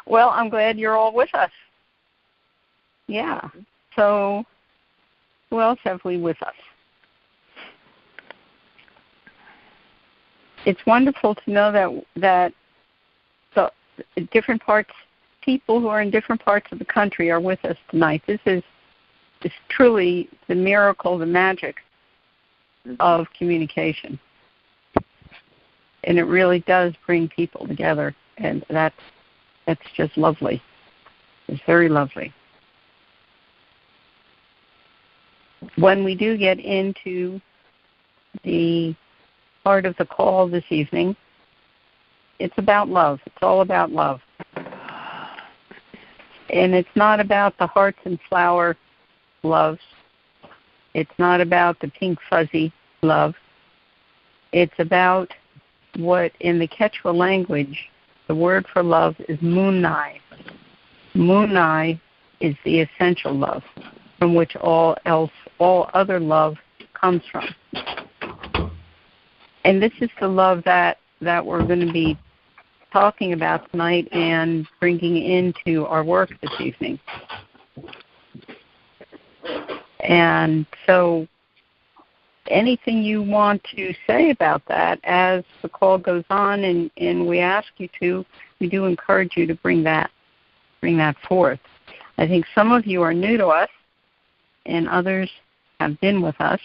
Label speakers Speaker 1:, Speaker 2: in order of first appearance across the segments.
Speaker 1: Well, I'm glad you're all with us. Yeah. So who else have we with us? It's wonderful to know that the different parts, people who are in different parts of the country are with us tonight. This is truly the miracle, the magic of communication. And it really does bring people together, and that's just lovely. It's very lovely. When we do get into the part of the call this evening, it's about love. It's all about love. And it's not about the hearts and flower loves. It's not about the pink fuzzy love. It's about what in the Quechua language, the word for love is Munay. Munay is the essential love from which all other love comes from. And this is the love that we're going to be talking about tonight and bringing into our work this evening. And so anything you want to say about that as the call goes on and we ask you to, we do encourage you to bring that forth. I think some of you are new to us and others have been with us.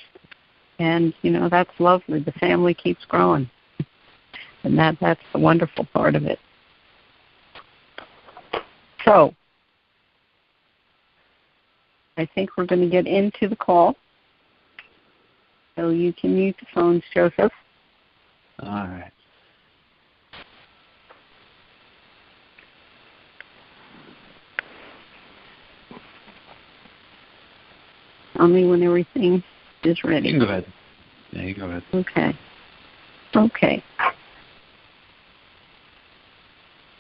Speaker 1: And, that's lovely. The family keeps growing. And that's the wonderful part of it. So, I think we're going to get into the call. So you can mute the phones, Joseph.
Speaker 2: All right.
Speaker 1: Tell me when everything is ready.
Speaker 2: You can go ahead. Yeah, you go ahead.
Speaker 1: Okay.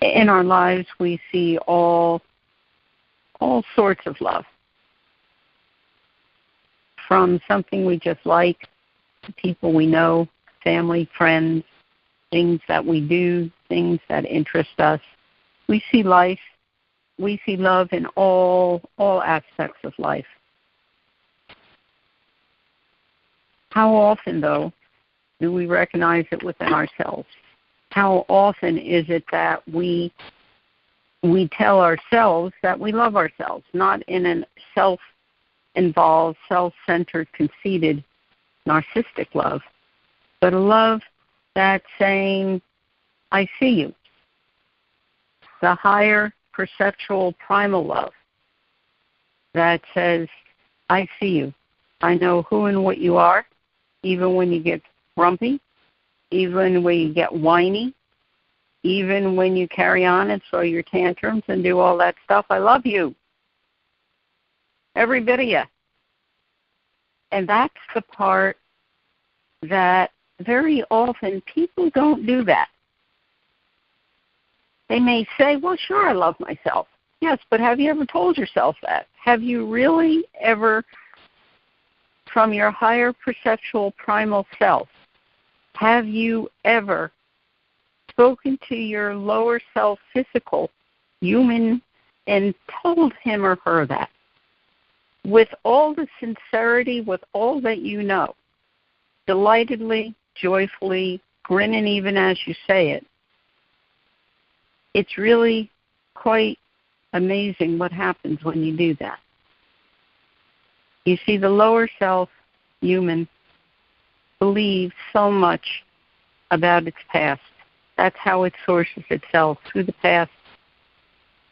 Speaker 1: In our lives, we see all sorts of love. From something we just like, to people we know, family, friends, things that we do, things that interest us. We see life. We see love in all aspects of life. How often, though, do we recognize it within ourselves? How often is it that we tell ourselves that we love ourselves, not in a self-involved, self-centered, conceited, narcissistic love, but a love that's saying, I see you. The higher perceptual primal love that says, I see you. I know who and what you are, even when you get grumpy, even when you get whiny, even when you carry on and throw your tantrums and do all that stuff. I love you. Every bit of you. And that's the part that very often people don't do that. They may say, well, sure, I love myself. Yes, but have you ever told yourself that? Have you really ever, from your higher perceptual primal self, have you ever spoken to your lower self, physical, human, and told him or her that? With all the sincerity, with all that you know, delightedly, joyfully, grinning even as you say it. It's really quite amazing what happens when you do that. You see, the lower self, human, believes so much about its past. That's how it sources itself, through the past,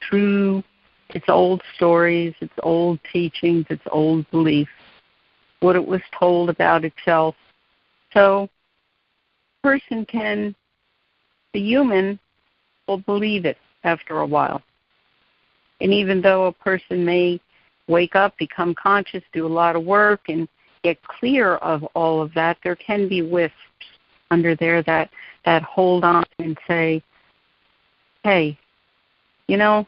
Speaker 1: through its old stories, its old teachings, its old beliefs, what it was told about itself. So, the human will believe it after a while. And even though a person may wake up, become conscious, do a lot of work, and get clear of all of that, there can be wisps under there that hold on and say, hey, yeah,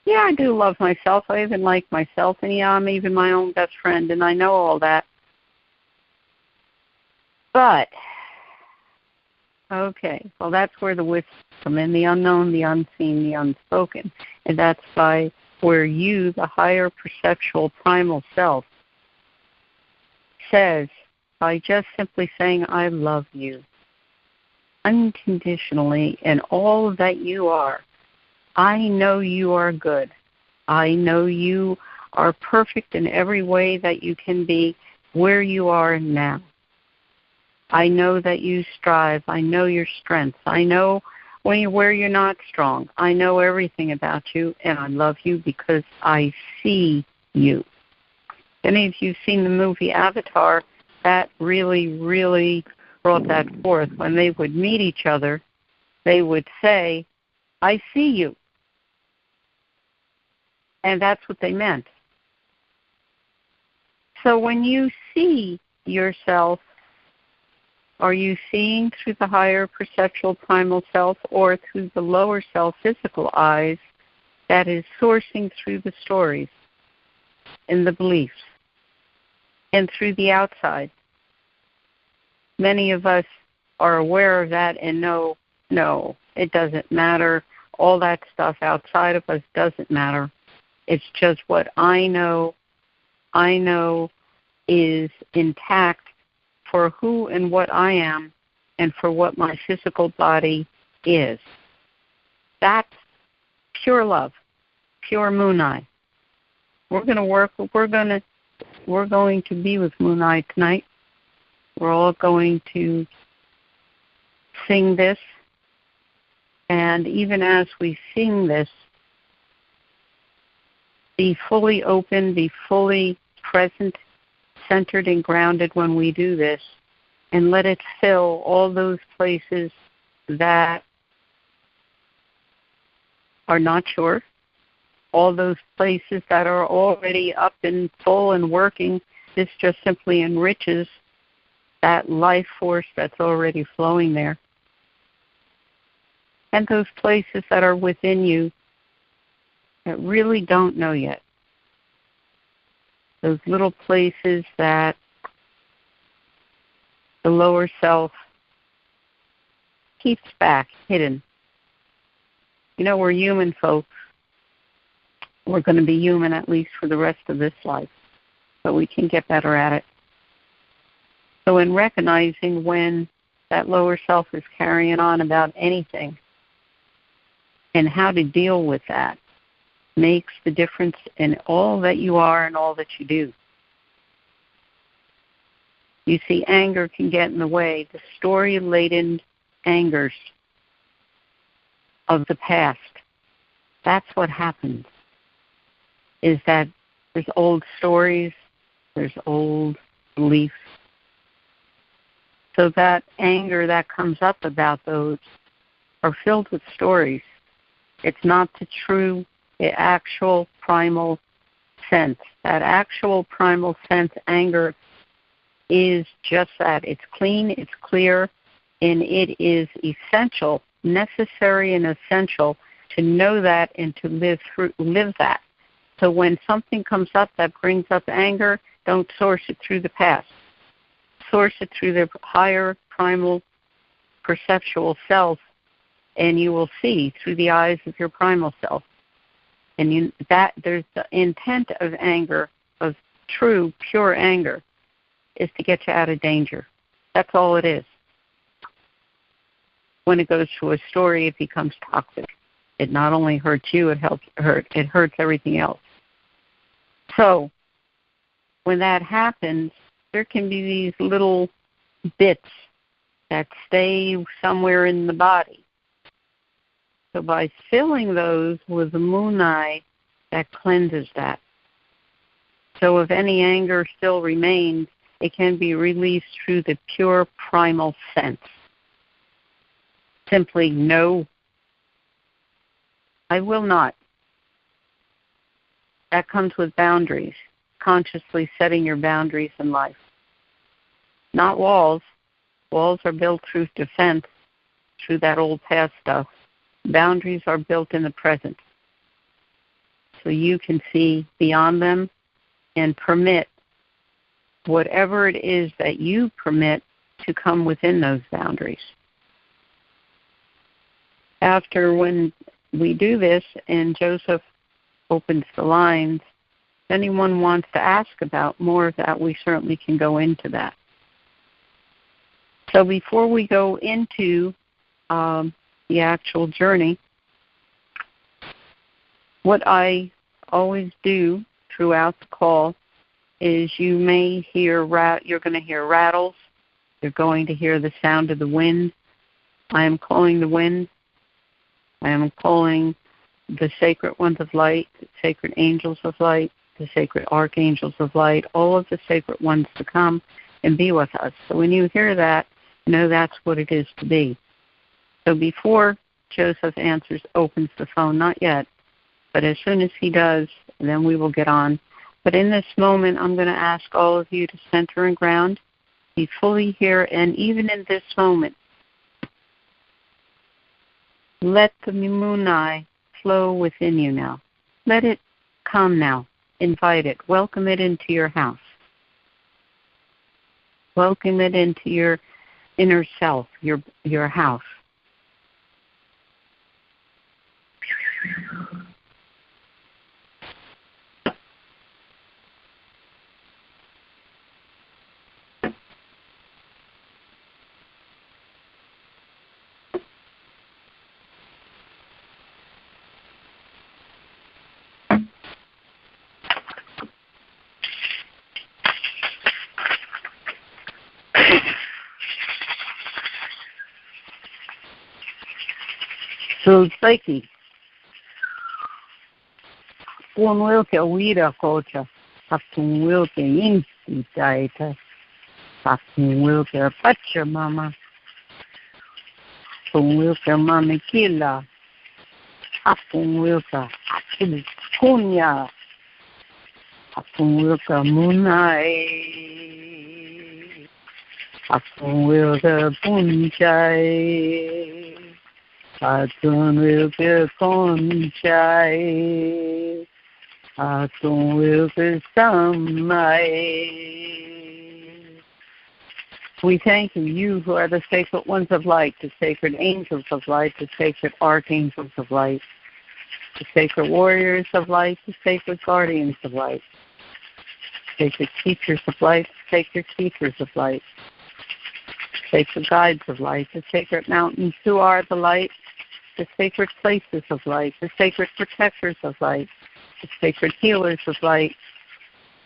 Speaker 1: I do love myself. I even like myself. And yeah, I'm even my own best friend. And I know all that. But Okay. Well, that's where the wisdom come in, the unknown, the unseen, the unspoken. And that's by where you, the higher perceptual primal self, says, by just simply saying, I love you, unconditionally, and all that you are. I know you are good. I know you are perfect in every way that you can be where you are now. I know that you strive. I know your strengths. I know where you're not strong. I know everything about you, and I love you because I see you. Any of you seen the movie Avatar? That really, really brought that forth. When they would meet each other, they would say, I see you. And that's what they meant. So when you see yourself, are you seeing through the higher perceptual primal self or through the lower self physical eyes that is sourcing through the stories and the beliefs and through the outside? Many of us are aware of that and know, no, it doesn't matter. All that stuff outside of us doesn't matter. It's just what I know is intact for who and what I am and for what my physical body is. That's pure love, pure Munay. We're going to be with Munay tonight. We're all going to sing this, and even as we sing this, be fully open, be fully present, centered and grounded when we do this, and let it fill all those places that are not sure, all those places that are already up and full and working. This just simply enriches that life force that's already flowing there. And those places that are within you that really don't know yet. Those little places that the lower self keeps back, hidden. You know, we're human folks. We're going to be human at least for the rest of this life, but we can get better at it. So in recognizing when that lower self is carrying on about anything and how to deal with that makes the difference in all that you are and all that you do. You see, anger can get in the way. The story-laden angers of the past. That's what happens, is that there's old stories, there's old beliefs. So that anger that comes up about those are filled with stories. It's not the actual primal sense. That actual primal sense, anger, is just that. It's clean, it's clear, and it is essential, necessary and essential to know that and to live that. So when something comes up that brings up anger, don't source it through the past. Source it through the higher primal perceptual self, and you will see through the eyes of your primal self. And there's the intent of anger, of true, pure anger, is to get you out of danger. That's all it is. When it goes to a story, it becomes toxic. It not only hurts you, it hurts everything else. So when that happens, there can be these little bits that stay somewhere in the body. So by filling those with the Munay, that cleanses that. So if any anger still remains, it can be released through the pure primal sense. Simply, no, I will not. That comes with boundaries, consciously setting your boundaries in life. Not walls. Walls are built through defense, through that old past stuff. Boundaries are built in the present. So you can see beyond them and permit whatever it is that you permit to come within those boundaries. After when we do this and Joseph opens the lines, if anyone wants to ask about more of that, we certainly can go into that. So before we go into the actual journey, what I always do throughout the call is you may hear, you're going to hear rattles. You're going to hear the sound of the wind. I am calling the wind. I am calling the sacred ones of light, the sacred angels of light, the sacred archangels of light, all of the sacred ones to come and be with us. So when you hear that, know that's what it is to be. So before Joseph opens the phone, not yet, but as soon as he does, then we will get on. But in this moment, I'm going to ask all of you to center and ground, be fully here, and even in this moment, let the Munay flow within you now. Let it come now. Invite it. Welcome it into your house. Welcome it into your inner self, your house. So psyche. One will ke wira kocha. Hapun will ke insi taita. Hapun will ke pacha mama. Hapun will ke mama kila. Hapun will ke akil kunya. Hapun will ke munai. Hapun will ke punchai. Atun will be conchai, Atun will be samai. We thank you who are the sacred ones of light, the sacred angels of light, the sacred archangels of light, the sacred warriors of light, the sacred guardians of light, sacred teachers of light, the sacred teachers of light, sacred guides of light, the sacred mountains who are the light, the sacred places of light, the sacred protectors of light, the sacred healers of light,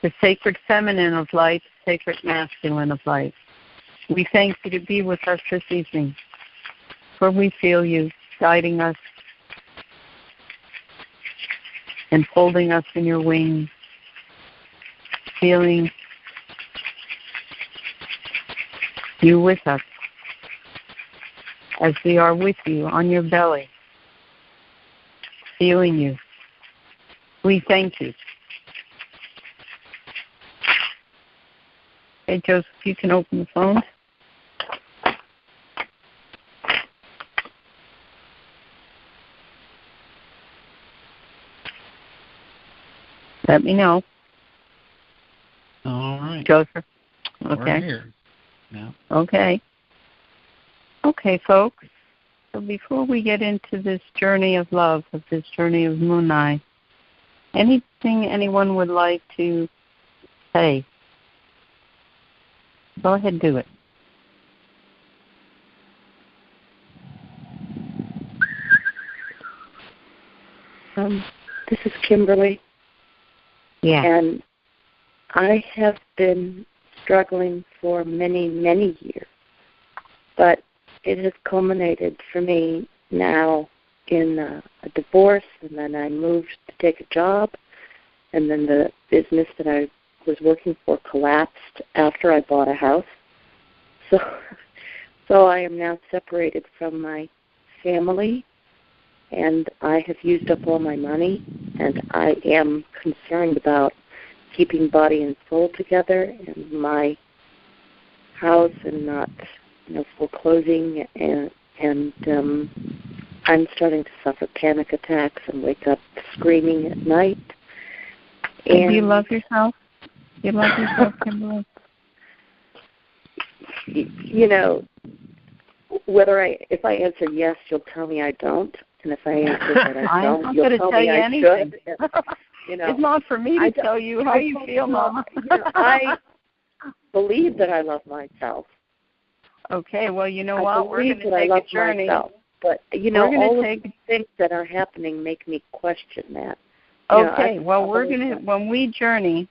Speaker 1: the sacred feminine of light, the sacred masculine of light. We thank you to be with us this evening, for we feel you guiding us and folding us in your wings, feeling you with us as we are with you on your belly, feeling you. We thank you. Okay, Joseph, you can open the phone. Let me know.
Speaker 2: All right.
Speaker 1: Joseph. Okay.
Speaker 2: We're here. Yeah.
Speaker 1: Okay. Okay, folks. So before we get into this journey of love, of this journey of Munay, anything anyone would like to say? Go ahead, do it.
Speaker 3: This is Kimberly.
Speaker 1: Yeah.
Speaker 3: And I have been struggling for many, many years, but it has culminated for me now in a divorce, and then I moved to take a job, and then the business that I was working for collapsed after I bought a house. So I am now separated from my family, and I have used up all my money, and I am concerned about keeping body and soul together and my house and not, foreclosing, and I'm starting to suffer panic attacks and wake up screaming at night.
Speaker 1: And do you love yourself? Do you love yourself, Kimberly?
Speaker 3: if I answer yes, you'll tell me I don't, and if I answer that I don't, you'll tell me I should.
Speaker 1: It's not for me to tell you how you feel, Mama.
Speaker 3: I believe that I love myself.
Speaker 1: Okay, well, you know what? We're going to take a journey.
Speaker 3: Myself, but, all of the things that are happening make me question that.
Speaker 1: Okay, we're going to, when we journey,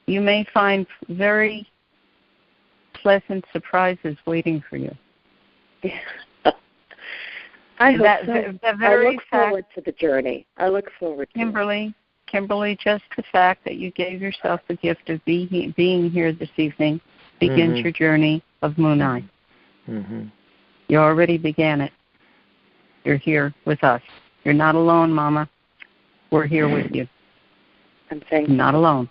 Speaker 1: you may find very pleasant surprises waiting for you.
Speaker 3: I hope so. I look forward to the journey. I look forward to it.
Speaker 1: Kimberly, just the fact that you gave yourself the gift of being here this evening begins your journey of Munay.
Speaker 4: Mm-hmm.
Speaker 1: You already began it. You're here with us. You're not alone, Mama. We're here with you.
Speaker 3: I'm thankful.
Speaker 1: You're not alone.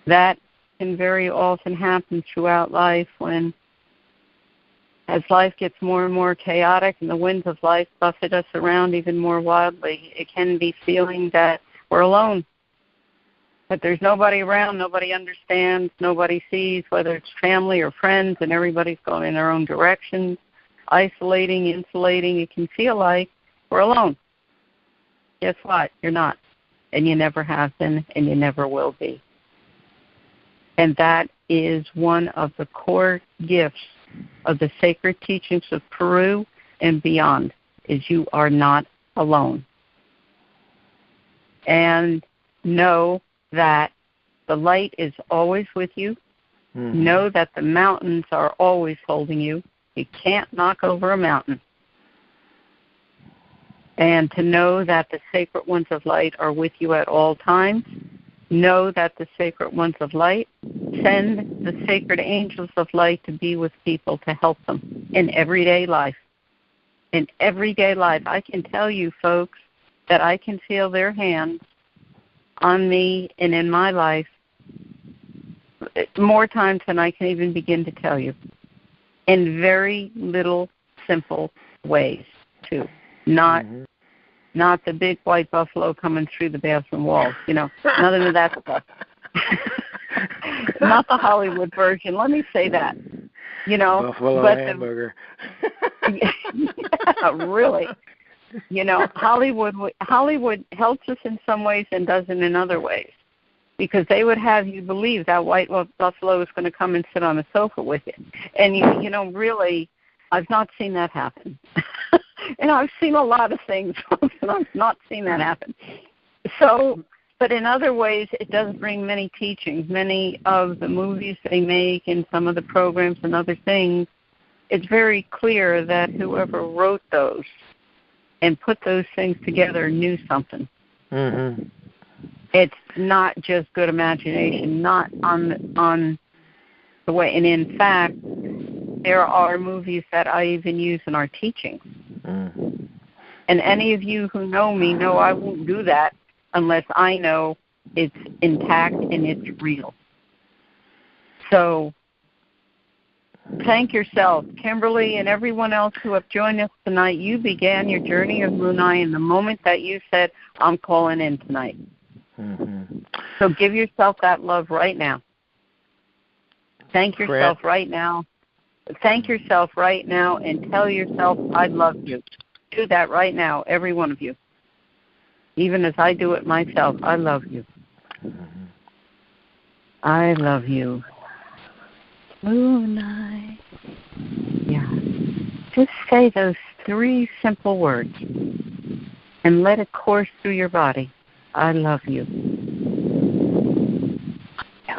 Speaker 1: That can very often happen throughout life when, as life gets more and more chaotic and the winds of life buffet us around even more wildly, it can be feeling that we're alone, that there's nobody around, nobody understands, nobody sees, whether it's family or friends, and everybody's going in their own directions, isolating, insulating. It can feel like we're alone. Guess what? You're not, and you never have been, and you never will be. And that is one of the core gifts of the sacred teachings of Peru and beyond, is you are not alone. And know that the light is always with you. Mm-hmm. Know that the mountains are always holding you. You can't knock over a mountain. And to know that the sacred ones of light are with you at all times. Know that the sacred ones of light send the sacred angels of light to be with people to help them in everyday life. In everyday life. I can tell you, folks, that I can feel their hands on me and in my life more times than I can even begin to tell you. In very little, simple ways, too. Not the big white buffalo coming through the bathroom walls, none of that stuff. Not the Hollywood version. Let me say that,
Speaker 4: Buffalo
Speaker 1: but
Speaker 4: hamburger.
Speaker 1: Yeah, really. Hollywood helps us in some ways and doesn't in other ways, because they would have you believe that white buffalo is going to come and sit on the sofa with you, and really, I've not seen that happen. And I've seen a lot of things, and I've not seen that happen. So, but in other ways, it does bring many teachings. Many of the movies they make and some of the programs and other things, it's very clear that whoever wrote those and put those things together knew something.
Speaker 4: Mm-hmm.
Speaker 1: It's not just good imagination, not on the way. And in fact, there are movies that I even use in our teachings. Mm-hmm. And any of you who know me know I won't do that unless I know it's intact and it's real. So thank yourself, Kimberly, and everyone else who have joined us tonight. You began your journey of Munay in the moment that you said, I'm calling in tonight. Mm-hmm. So give yourself that love right now. Thank yourself right now. Thank yourself right now and tell yourself, I love you. Do that right now, every one of you. Even as I do it myself, I love you. Mm-hmm. I love you. Munay. Yeah. Just say those 3 simple words and let it course through your body. I love you. Yeah.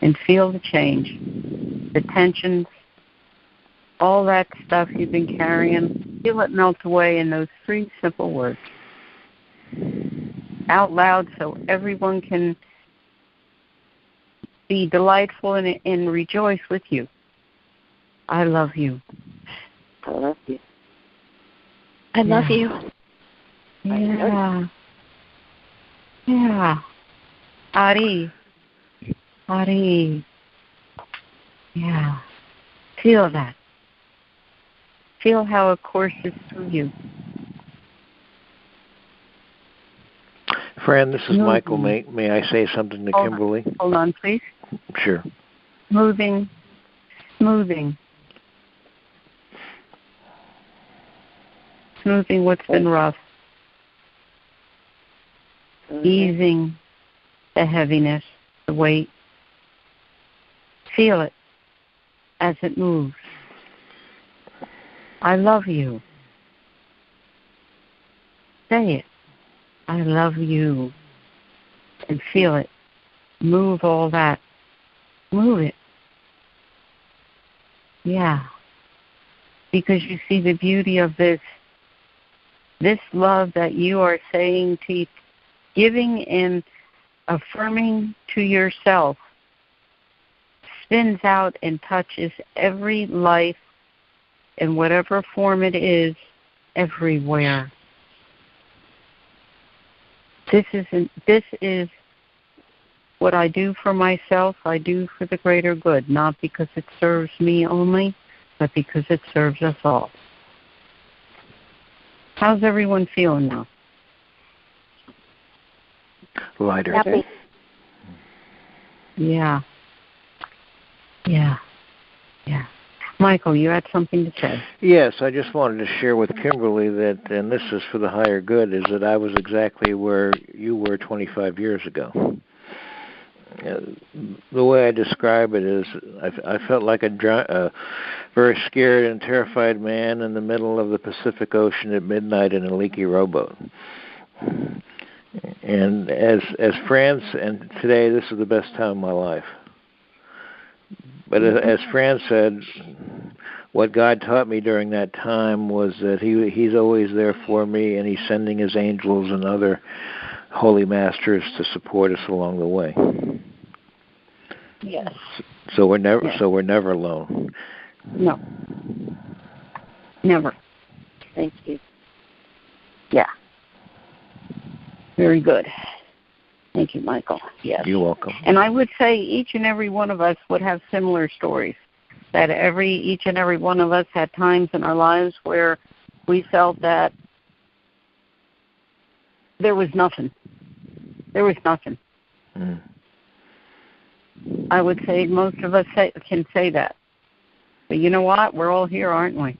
Speaker 1: And feel the change. The tensions, all that stuff you've been carrying, feel it melt away in those 3 simple words. Out loud so everyone can be delightful and rejoice with you. I love you.
Speaker 3: I love you. I love you.
Speaker 1: Yeah. Yeah. Ari. Yeah. Feel that. Feel how it courses through you.
Speaker 4: Fran, this is Michael. May I say something to Kimberly?
Speaker 1: Hold on, please.
Speaker 4: Sure.
Speaker 1: Smoothing. Smoothing what's been rough. Easing the heaviness, the weight. Feel it as it moves. I love you. Say it. I love you. And feel it. Move all that. Move it. Yeah. Because you see the beauty of this love that you are saying to, giving and affirming to yourself, spins out and touches every life in whatever form it is, everywhere. This is what I do for myself, I do for the greater good, not because it serves me only, but because it serves us all. How's everyone feeling now?
Speaker 4: Lighter.
Speaker 3: Happy.
Speaker 1: Yeah. Michael, you had something to say.
Speaker 4: Yes, I just wanted to share with Kimberly that, and this is for the higher good, is that I was exactly where you were 25 years ago. The way I describe it is I felt like a very scared and terrified man in the middle of the Pacific Ocean at midnight in a leaky rowboat. And as Franz, and today this is the best time of my life. But as Franz said, what God taught me during that time was that He's always there for me, and He's sending His angels and other holy masters to support us along the way.
Speaker 1: Yes.
Speaker 4: So we're never alone.
Speaker 1: No. Never.
Speaker 3: Thank you.
Speaker 1: Yeah. Very good. Thank you, Michael. Yes.
Speaker 4: You're welcome.
Speaker 1: And I would say each and every one of us would have similar stories. That each and every one of us had times in our lives where we felt that there was nothing. There was nothing.
Speaker 4: Mm.
Speaker 1: I would say most of us can say that. But you know what? We're all here, aren't we?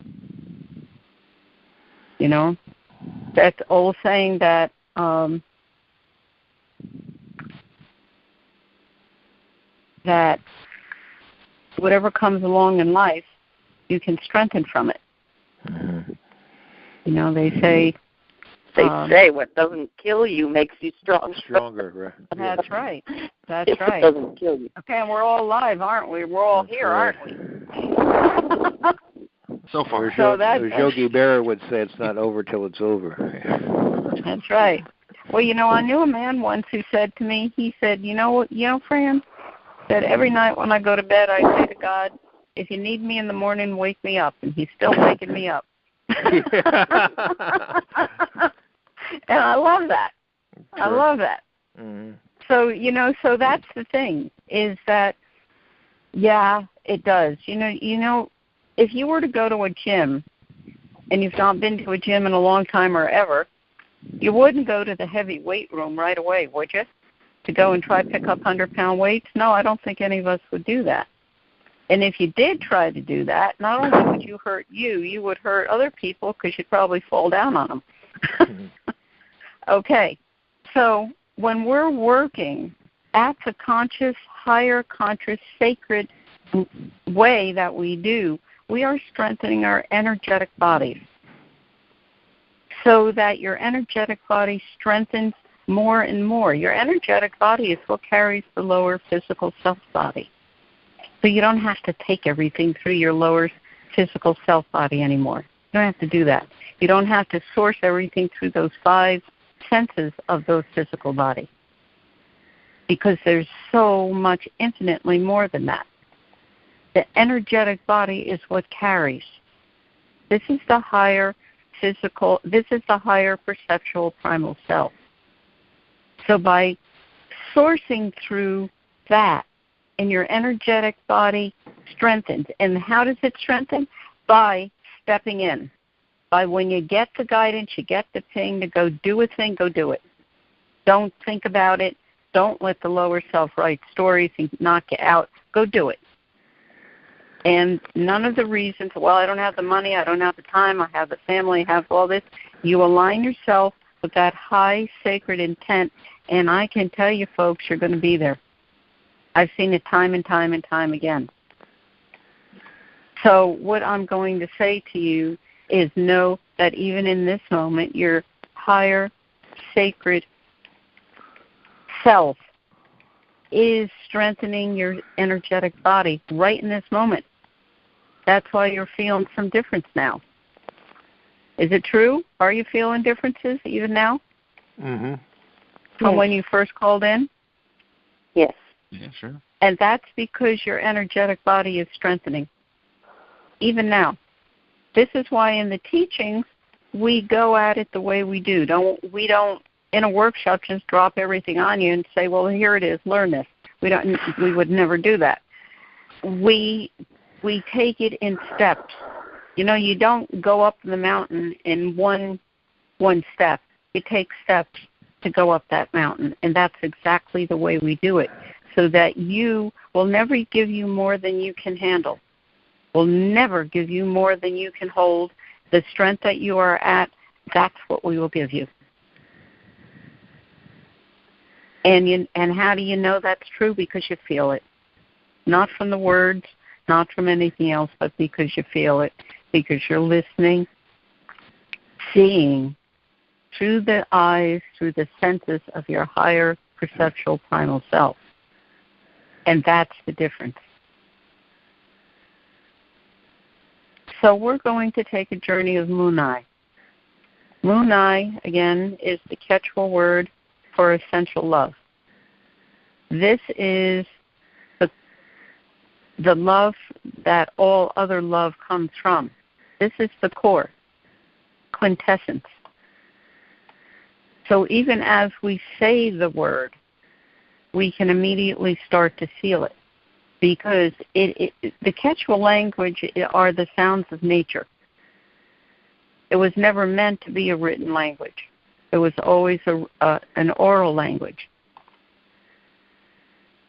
Speaker 1: You know? That old saying that that whatever comes along in life, you can strengthen from it.
Speaker 4: Mm-hmm.
Speaker 1: You know, they say...
Speaker 3: They say what doesn't kill you makes you stronger.
Speaker 4: Stronger, right?
Speaker 1: That's right. That's right.
Speaker 3: It doesn't kill you.
Speaker 1: Okay, and we're all alive, aren't we? We're all here, aren't we?
Speaker 2: So far.
Speaker 1: So
Speaker 4: as Yogi Berra would say, it's not over till it's over.
Speaker 1: That's right. Well, you know, I knew a man once who said to me, he said, Fran, that every night when I go to bed, I say to God, if you need me in the morning, wake me up. And He's still waking me up. And I love that. Sure. I love that.
Speaker 4: Mm-hmm.
Speaker 1: So, so that's the thing, is that, yeah, it does. You know, if you were to go to a gym, and you've not been to a gym in a long time or ever, you wouldn't go to the heavy weight room right away, would you? To go and try to pick up 100-pound weights? No, I don't think any of us would do that. And if you did try to do that, not only would you hurt you would hurt other people because you'd probably fall down on them. Okay, so when we're working at the conscious, higher conscious, sacred way that we do, we are strengthening our energetic bodies so that your energetic body strengthens more and more. Your energetic body is what carries the lower physical self body. So you don't have to take everything through your lower physical self body anymore. You don't have to do that. You don't have to source everything through those 5 senses of those physical body, because there's so much infinitely more than that. The energetic body is what carries. This is the higher perceptual primal self. So by sourcing through that, and your energetic body strengthens. And how does it strengthen? By stepping in. By when you get the guidance, you get the thing to go do a thing, go do it. Don't think about it. Don't let the lower self write stories and knock you out. Go do it. And none of the reasons, well, I don't have the money, I don't have the time, I have the family, I have all this. You align yourself with that high sacred intent, and I can tell you, folks, you're going to be there. I've seen it time and time and time again. So what I'm going to say to you is know that even in this moment, your higher sacred self is strengthening your energetic body right in this moment. That's why you're feeling some difference now. Is it true? Are you feeling differences even now?
Speaker 4: Mm-hmm.
Speaker 1: From when you first called in?
Speaker 3: Yes.
Speaker 2: Yeah, sure.
Speaker 1: And that's because your energetic body is strengthening, even now. This is why in the teachings, we go at it the way we do. We don't in a workshop just drop everything on you and say, well, here it is, learn this. We would never do that. We take it in steps. You know, you don't go up the mountain in one step. You take steps to go up that mountain, and that's exactly the way we do it, so that you will never give you more than you can handle. Will never give you more than you can hold. The strength that you are at, that's what we will give you. And how do you know that's true? Because you feel it. Not from the words, not from anything else, but because you feel it. Because you're listening, seeing through the eyes, through the senses of your higher perceptual primal self. And that's the difference. So we're going to take a journey of Munay. Munay, again, is the Quechua word for essential love. This is the love that all other love comes from. This is the core, quintessence. So even as we say the word, we can immediately start to feel it, because the Quechua language are the sounds of nature. It was never meant to be a written language. It was always an oral language.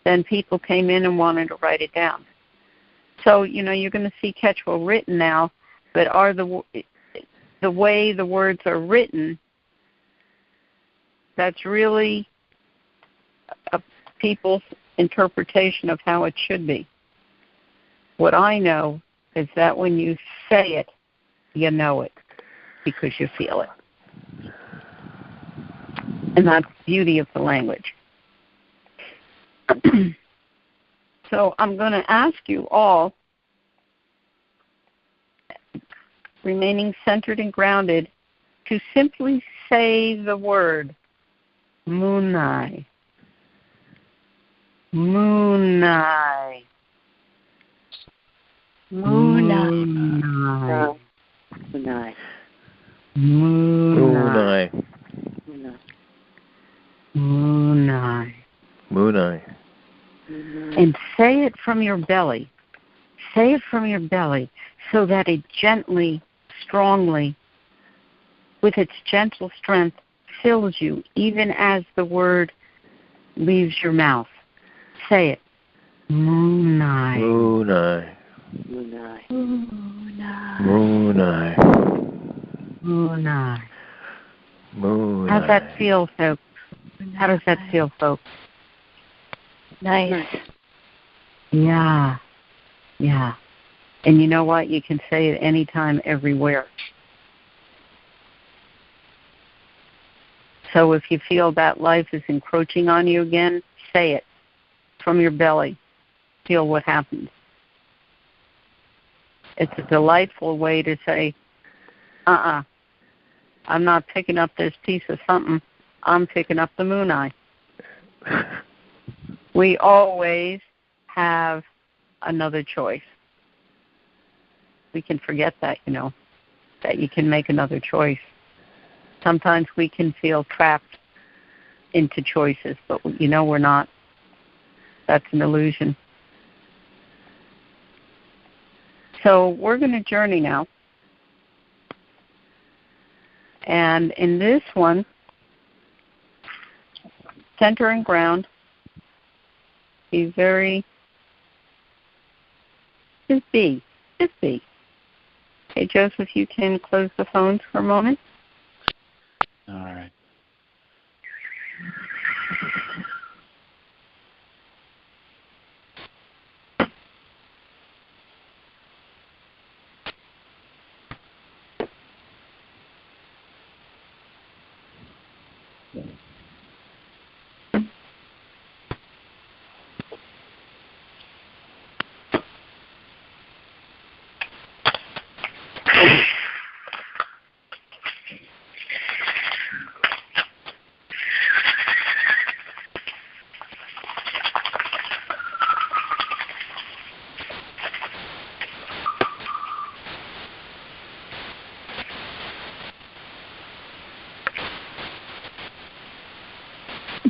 Speaker 1: Then people came in and wanted to write it down. So, you know, you're going to see Quechua written now, but are the way the words are written, that's really people's interpretation of how it should be. What I know is that when you say it, you know it because you feel it. And that's the beauty of the language. So I'm going to ask you all, remaining centered and grounded, to simply say the word Munay. Munay. Munay.
Speaker 3: Munay.
Speaker 1: Munay. Munay.
Speaker 4: Munay.
Speaker 1: And say it from your belly. Say it from your belly so that it gently, strongly, with its gentle strength, fills you even as the word leaves your mouth. Say it. Munay.
Speaker 4: Munay.
Speaker 3: Munay.
Speaker 4: Munay.
Speaker 1: Munay.
Speaker 4: Munay.
Speaker 1: How's that feel, folks? How does that feel, folks?
Speaker 3: Nice.
Speaker 1: Yeah. Yeah. And you know what? You can say it anytime, everywhere. So if you feel that life is encroaching on you again, say it from your belly. Feel what happens. It's a delightful way to say, I'm not picking up this piece of something. I'm picking up the Munay. We always have another choice. We can forget that, you know, that you can make another choice. Sometimes we can feel trapped into choices, but, you know, we're not. That's an illusion. So we're going to journey now. And in this one, center and ground, be very Just be. Just be. Okay, Joseph, you can close the phones for a moment.
Speaker 2: All right.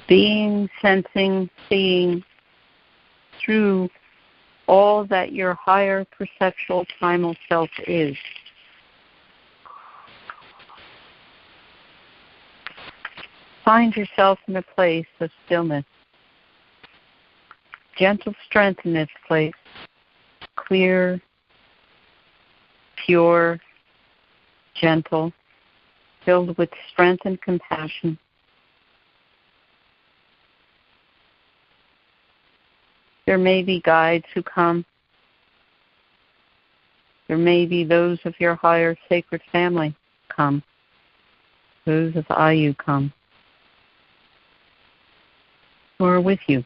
Speaker 1: Being, sensing, seeing through all that your higher perceptual primal self is. Find yourself in a place of stillness. Gentle strength in this place. Clear, pure, gentle, filled with strength and compassion. There may be guides who come. There may be those of your higher sacred family come. Those of IU come. Who are with you.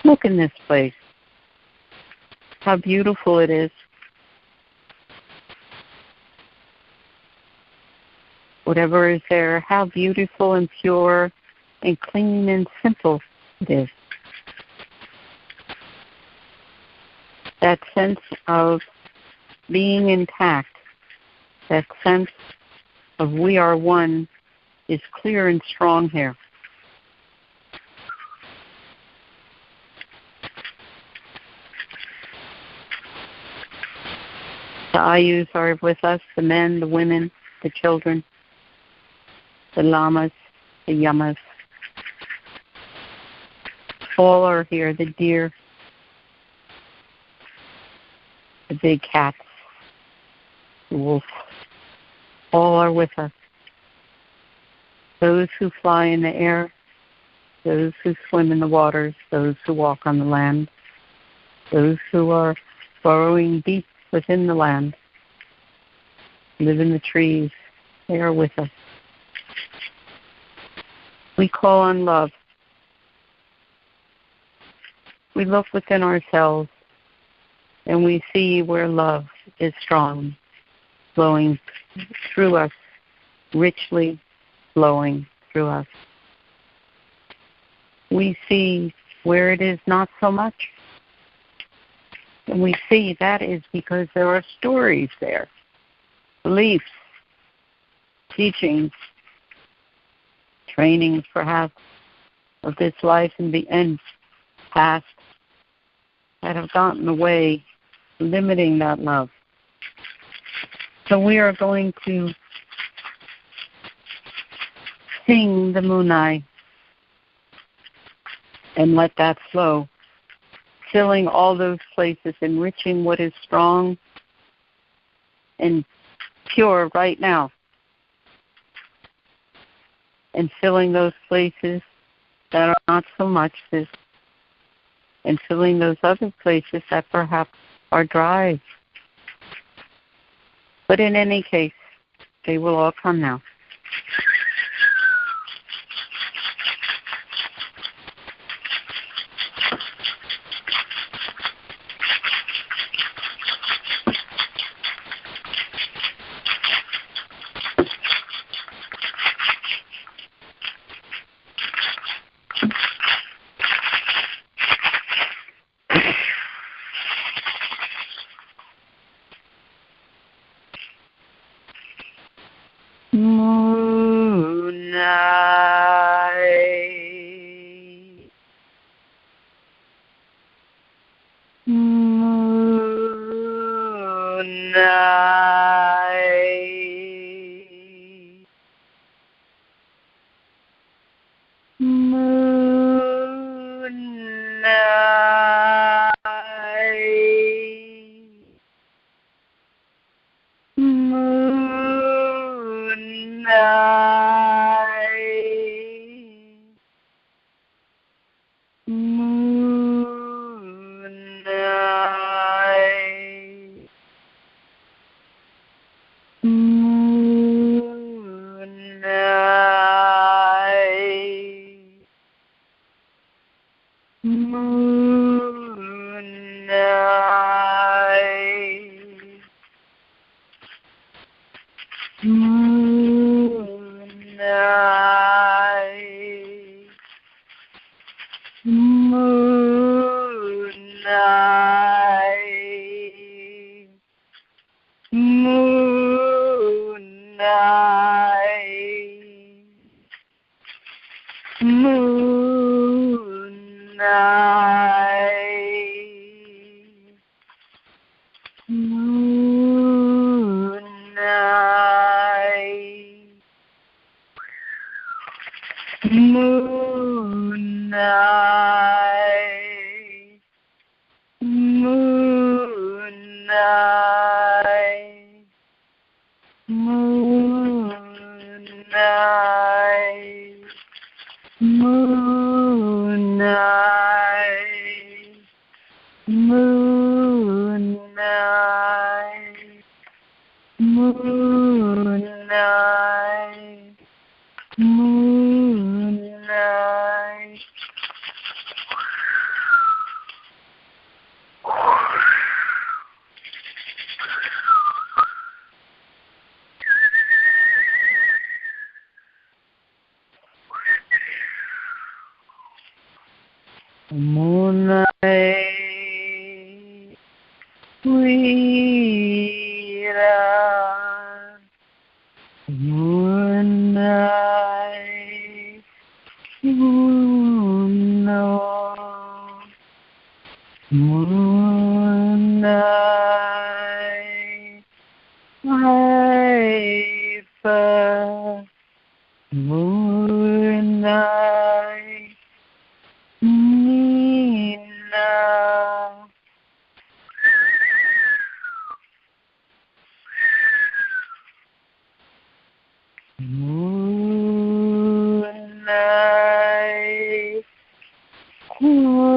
Speaker 1: Look in this place. How beautiful it is. Whatever is there, how beautiful and pure and clean and simple it is. That sense of being intact, that sense of we are one is clear and strong here. The Ayus are with us, the men, the women, the children, the lamas, the yamas. All are here, the deer, the big cats, the wolf. All are with us. Those who fly in the air, those who swim in the waters, those who walk on the land, those who are burrowing deep within the land, live in the trees, they are with us. We call on love. We look within ourselves and we see where love is strong, flowing through us, richly flowing through us. We see where it is not so much. And we see that is because there are stories there, beliefs, teachings, trainings perhaps of this life and the end past that have gotten in the way, limiting that love. So we are going to sing the Munay and let that flow, filling all those places, enriching what is strong and pure right now, and filling those places that are not so much this, and filling those other places that perhaps are dry. But in any case, they will all come now. Munay. Munay. Munay, Munay, Munay, Munay, Munay, Munay, Munay, Munay, Munay, Munay, Munay, Munay. Munay, Wira, Munay, Muno, Munay, Haifa, Munay, Nina, Munay, Kunya,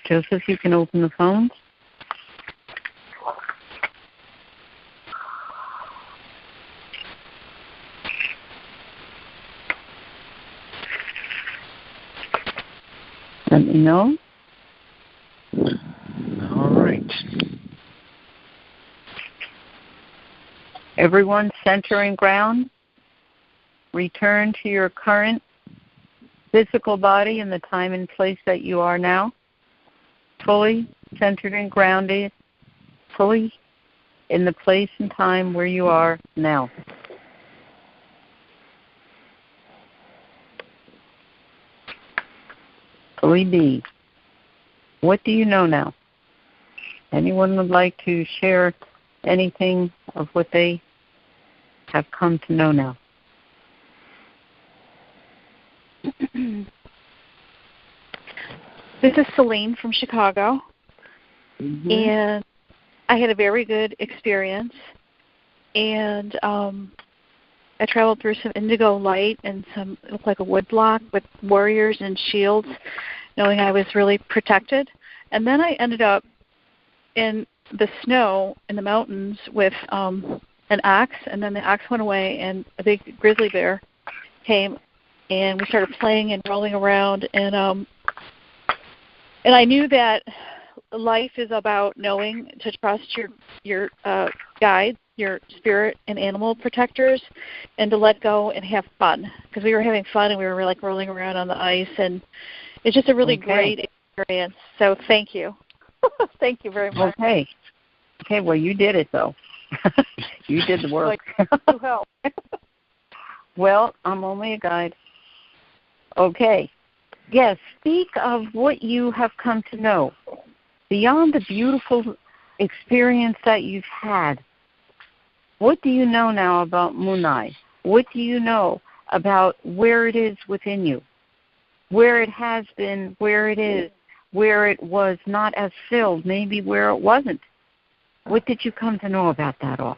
Speaker 1: Joseph, you can open the phones. Let me know.
Speaker 2: All right.
Speaker 1: Everyone center and ground. Return to your current physical body in the time and place that you are now. Fully centered and grounded. Fully in the place and time where you are now. Fully be. What do you know now? Anyone would like to share anything of what they have come to know now?
Speaker 5: This is Celine from Chicago,
Speaker 1: Mm-hmm.
Speaker 5: and I had a very good experience, and I traveled through some indigo light and some, it looked like a wood block with warriors and shields, knowing I was really protected. And then I ended up in the snow in the mountains with an ox, and then the ox went away, and a big grizzly bear came, and we started playing and rolling around, and I knew that life is about knowing to trust your guides, your spirit and animal protectors, and to let go and have fun, because we were having fun and we were like rolling around on the ice, and it's just a really great experience. So thank you. Thank you very much.
Speaker 1: Okay, well, you did it, though. You did the work.
Speaker 5: To help.
Speaker 1: Well, I'm only a guide. Okay. Yes, speak of what you have come to know. beyond the beautiful experience that you've had, what do you know now about Munay? What do you know about where it is within you, where it has been, where it is, where it was not as filled, maybe where it wasn't? What did you come to know about that all?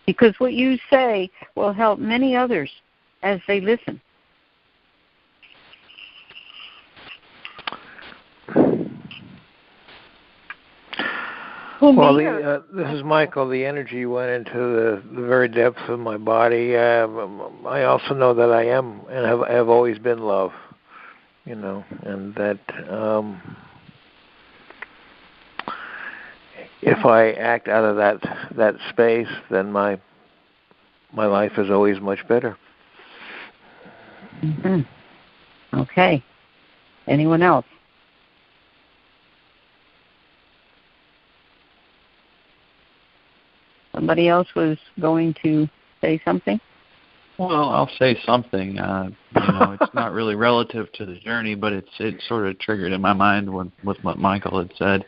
Speaker 1: Because what you say will help many others as they listen.
Speaker 4: Well, this is Michael. The energy went into the very depths of my body. I also know that I am and have always been love, and that if I act out of that space, then my life is always much better.
Speaker 1: Mm-hmm. Okay. Anyone else? Somebody else was going to say something?
Speaker 2: Well, I'll say something. It's not really relative to the journey, but it sort of triggered in my mind with what Michael had said.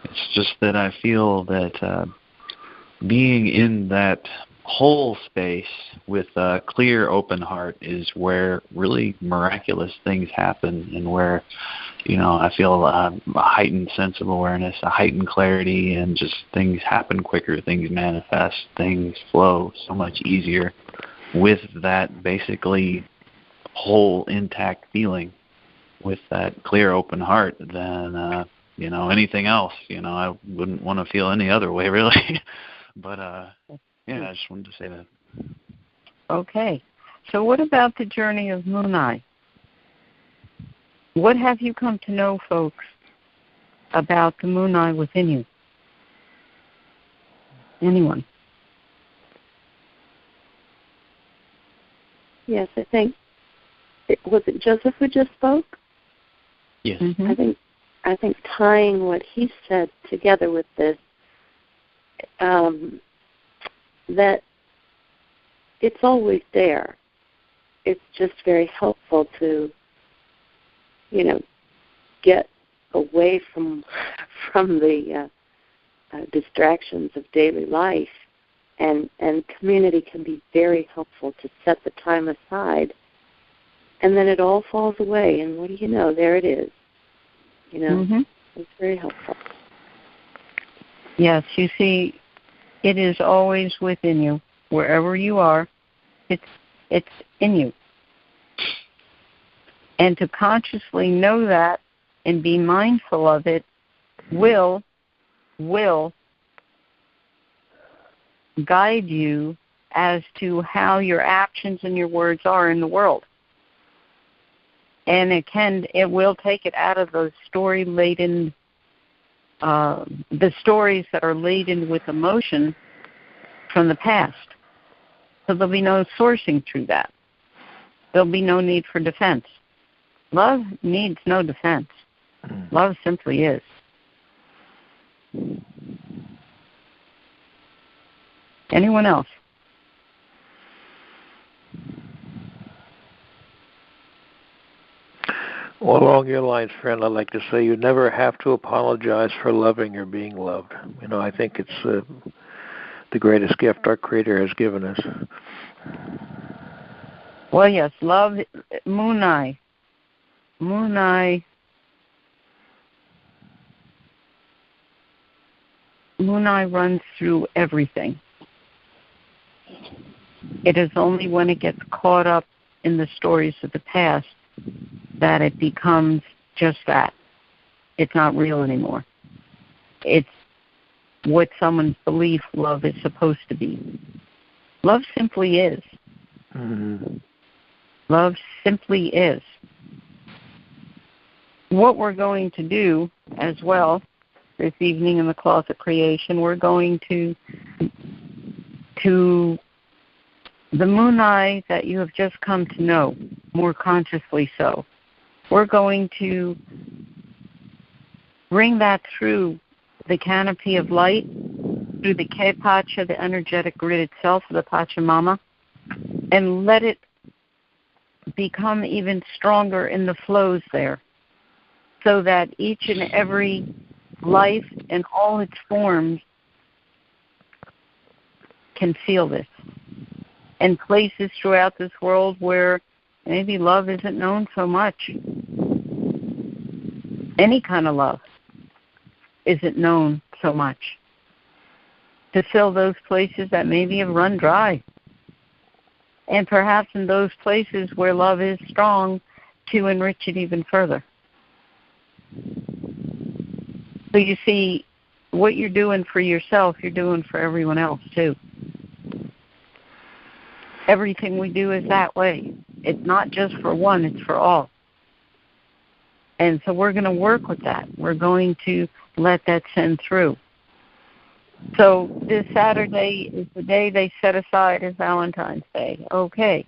Speaker 2: It's just that I feel that being in that whole space with a clear, open heart is where really miraculous things happen, and where, I feel a heightened sense of awareness, a heightened clarity, and just things happen quicker, things manifest, things flow so much easier with that basically whole intact feeling, with that clear, open heart than anything else. I wouldn't want to feel any other way, really. But, I just wanted to say that.
Speaker 1: Okay. So what about the journey of Munay? What have you come to know, folks, about the Munay within you? Anyone?
Speaker 3: Yes, I think, was it Joseph who just spoke?
Speaker 2: Yes.
Speaker 1: Mm-hmm.
Speaker 3: I think tying what he said together with this, that it's always there. It's just very helpful to, get away from the distractions of daily life, and community can be very helpful to set the time aside, and then it all falls away, and what do you know? There it is.
Speaker 1: Mm-hmm.
Speaker 3: It's very helpful.
Speaker 1: Yes, you see, it is always within you. Wherever you are, it's in you. And to consciously know that and be mindful of it will guide you as to how your actions and your words are in the world. And it will take it out of those the stories that are laden with emotion from the past. So there'll be no sourcing through that. There'll be no need for defense. Love needs no defense. Love simply is. Anyone else?
Speaker 4: Well, along your lines, friend, I'd like to say you never have to apologize for loving or being loved. I think it's the greatest gift our Creator has given us.
Speaker 1: Well, yes, love, Munay runs through everything. It is only when it gets caught up in the stories of the past that it becomes just that. It's not real anymore. It's what someone's belief love is supposed to be. Love simply is.
Speaker 4: Mm-hmm.
Speaker 1: Love simply is. What we're going to do as well this evening in the Closet Creation, we're going to the Munay that you have just come to know, more consciously so. We're going to bring that through the canopy of light, through the K-Pacha, the energetic grid itself, the Pachamama, and let it become even stronger in the flows there. so that each and every life in all its forms can feel this. And places throughout this world where maybe love isn't known so much. Any kind of love isn't known so much. To fill those places that maybe have run dry. And perhaps in those places where love is strong, to enrich it even further. So you see, what you're doing for yourself, you're doing for everyone else too. Everything we do is that way. It's not just for one, it's for all. And so we're going to work with that. We're going to let that send through. So this Saturday is the day they set aside as Valentine's Day. Okay.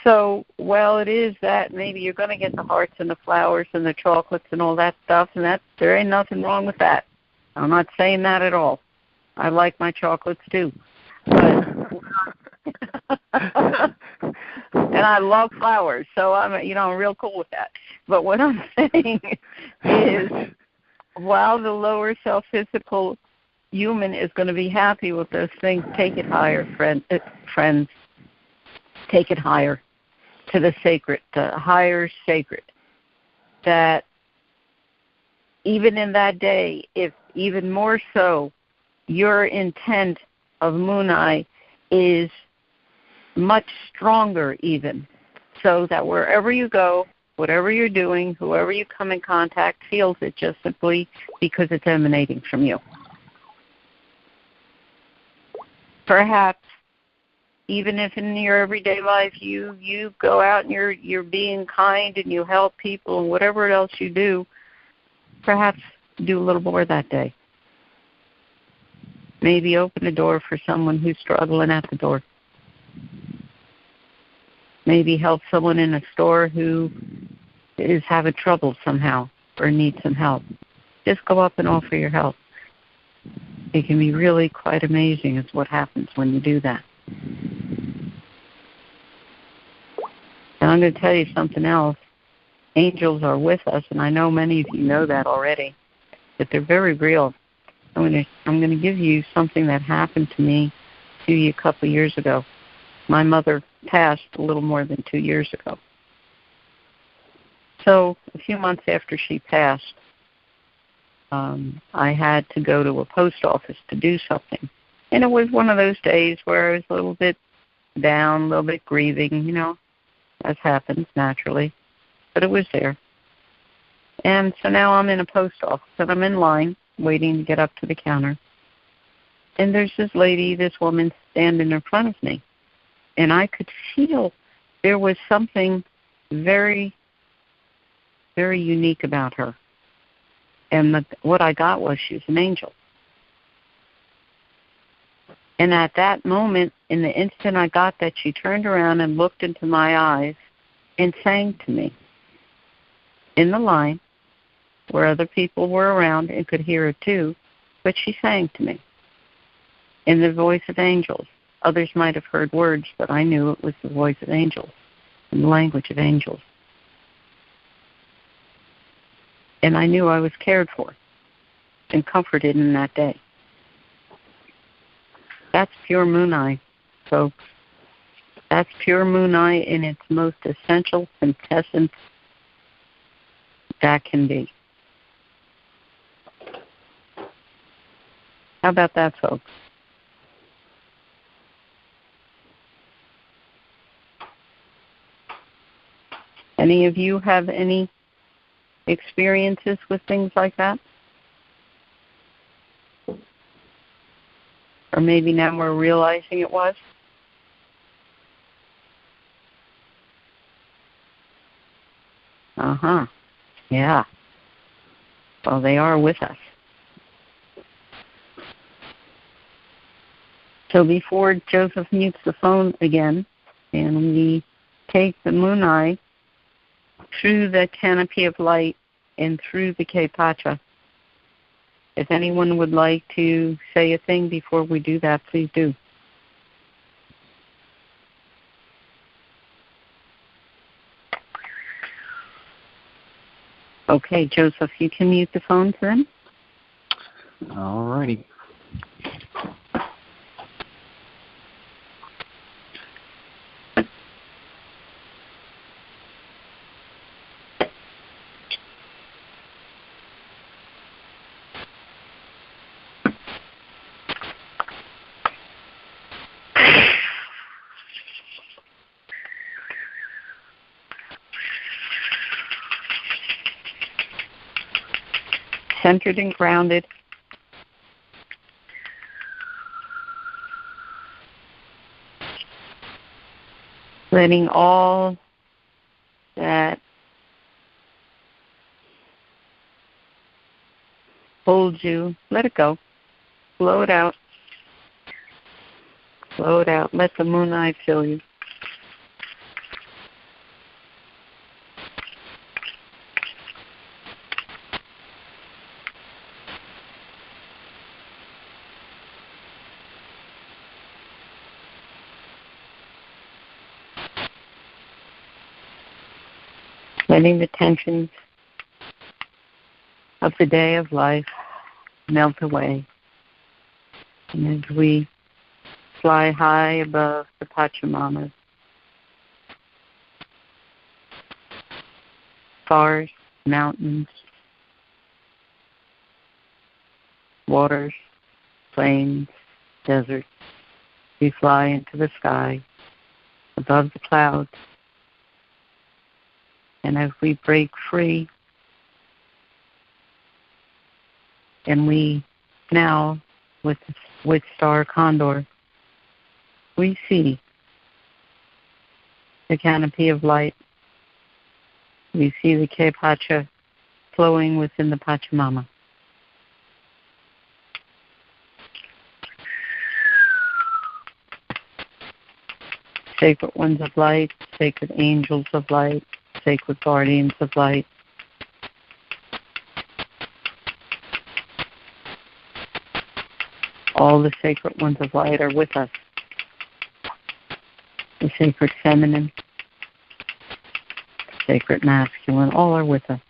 Speaker 1: So, well, it is that maybe you're going to get the hearts and the flowers and the chocolates and all that stuff, and that there ain't nothing wrong with that. I'm not saying that at all. I like my chocolates too. But and I love flowers, so I'm real cool with that. But what I'm saying is, while the lower self-physical human is going to be happy with those things, take it higher, friends. Take it higher to the sacred, the higher sacred. That even in that day, if even more so, your intent of Munay is much stronger even, so that wherever you go, whatever you're doing, whoever you come in contact feels it just simply because it's emanating from you. Perhaps even if in your everyday life you go out and you're being kind and you help people and whatever else you do, perhaps do a little more that day. Maybe open a door for someone who's struggling at the door. Maybe help someone in a store who is having trouble somehow or needs some help. Just go up and offer your help. It can be really quite amazing is what happens when you do that. And I'm going to tell you something else. Angels are with us, and I know many of you know that already, but they're very real. I'm going to give you something that happened to me a couple of years ago. My mother passed a little more than 2 years ago. So a few months after she passed, I had to go to a post office to do something. And it was one of those days where I was a little bit down, a little bit grieving, as happens naturally. But it was there. And so now I'm in a post office, and I'm in line waiting to get up to the counter. And there's this woman standing in front of me. And I could feel there was something very, very unique about her. And what I got was she was an angel. And at that moment, in the instant I got that, she turned around and looked into my eyes and sang to me in the line where other people were around and could hear it too, but she sang to me in the voice of angels. Others might have heard words, but I knew it was the voice of angels and the language of angels. And I knew I was cared for and comforted in that day. That's pure Munay, folks. That's pure Munay in its most essential quintessence that can be. How about that, folks? Any of you have any experiences with things like that? Or maybe now we're realizing it was? Uh-huh. Yeah. Well, they are with us. So before Joseph mutes the phone again, and we take the Munay through the canopy of light and through the Kepacha. If anyone would like to say a thing before we do that, please do. Okay, Joseph, you can mute the phones then.
Speaker 2: All righty.
Speaker 1: Centered and grounded. Letting all that holds you, let it go. Blow it out. Blow it out. Let the Munay fill you. Letting the tensions of the day of life melt away. And as we fly high above the Pachamamas, stars, mountains, waters, plains, deserts, we fly into the sky above the clouds. And as we break free, and we now, with Star Condor, we see the canopy of light. We see the Ke Pacha flowing within the Pachamama. Sacred ones of light, sacred angels of light, sacred guardians of light. All the sacred ones of light are with us. The sacred feminine, the sacred masculine, all are with us.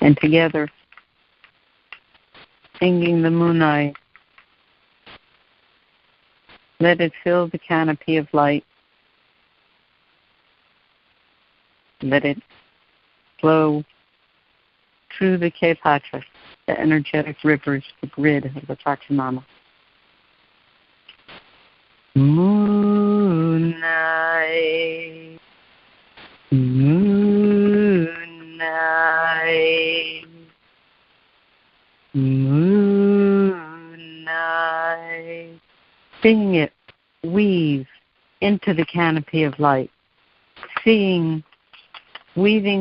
Speaker 1: And together, singing the Munay, let it fill the canopy of light. Let it flow through the Ke Pacha, the energetic rivers, the grid of the Pachamama. Munay, Munay, Munay. Seeing it weave into the canopy of light, weaving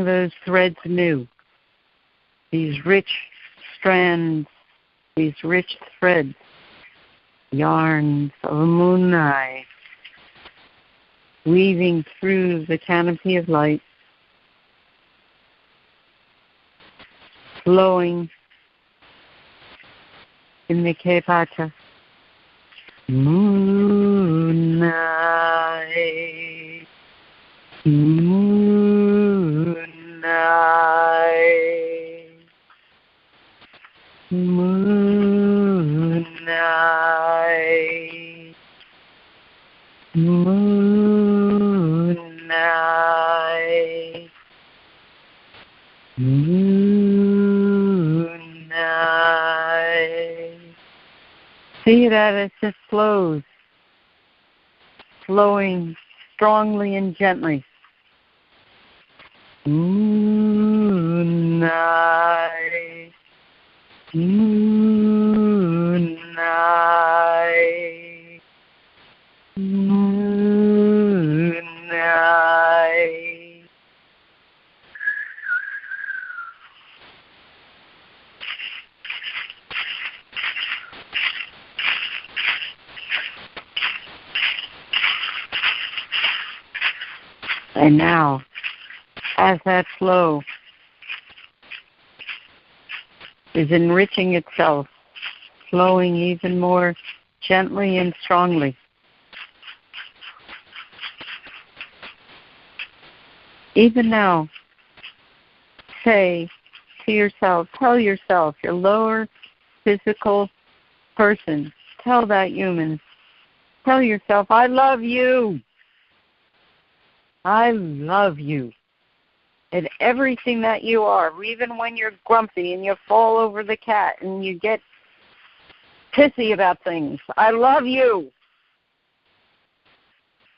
Speaker 1: those threads anew, these rich strands, these rich threads, yarns of Munay, weaving through the canopy of light, flowing in the Ke Pacha. Munay, Munay, Munay, Munay, Munay. See that it just flows, flowing strongly and gently. Munay, Munay, Munay. And now, as that flow is enriching itself, flowing even more gently and strongly, Even now, say to yourself, tell yourself, your lower physical person, tell that human, tell yourself, I love you. I love you. And everything that you are, even when you're grumpy and you fall over the cat and you get pissy about things, I love you.